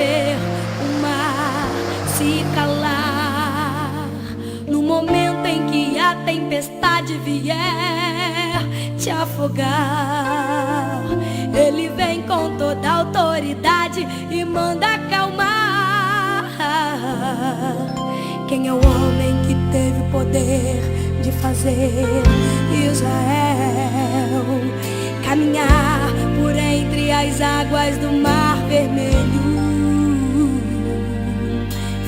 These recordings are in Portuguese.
fazer o mar se calar. No momento em que a tempestade vier te afogar, Ele vem com toda a autoridade e manda acalmar. Quem é o homem que teve o poder de fazer Israel caminhar por entre as águas do Mar Vermelho?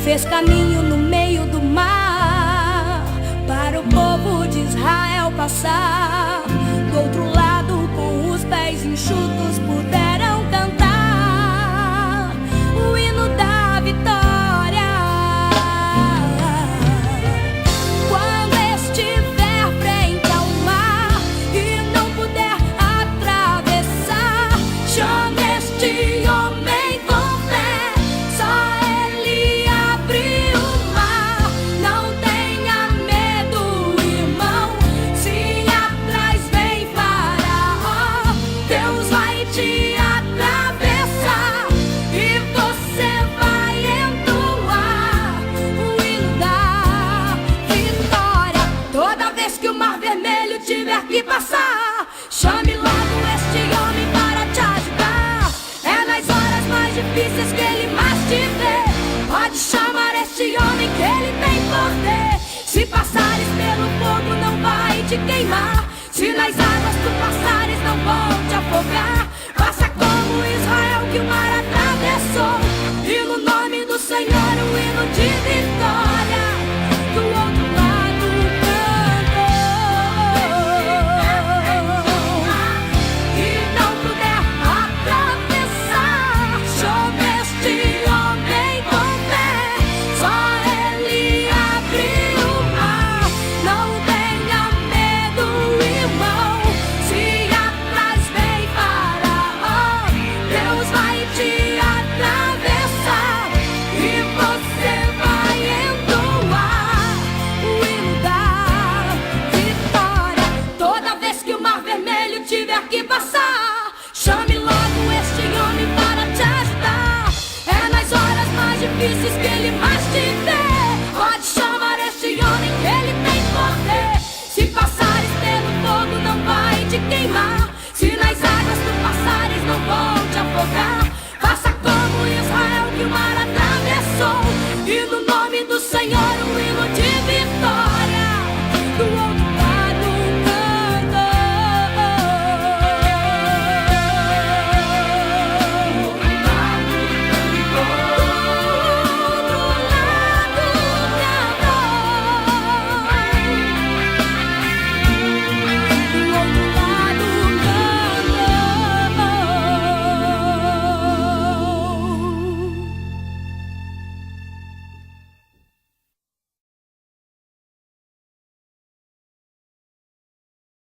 Fez caminho no meio do mar para o povo de Israel passar. Do outro lado, com os pés enxutos, puderam cantar o hino da vitória. Quando estiver frente ao mar e não puder atravessar, chame este homem com fé, só ele abre o mar. Não tenha medo, irmão, se atrás vem Faraó, Deus vai te atravessar e você vai entoar o hino da vitória. Toda vez que o Mar Vermelho tiver que passar, chame logo este homem para te ajudar. É nas horas mais difíceis que ele mais te vê. Pode chamar este homem que ele tem poder. Se passares pelo fogo não vai te queimar, se nas águas tu passares não vão te afogar. Faça como Israel que o mar atravessou, e no nome do Senhor o hino de vitória do outro lado cantou. E não puder atravessar, chame este homem com fé, só ele abre o mar. Não tenha medo, irmão, se atrás vem Faraó, Deus vai te atravessar e você vai entoar o hino da vitória. Toda vez que o Mar Vermelho tiver que passar, chame logo este homem para te ajudar. É nas horas mais difíceis que ele mais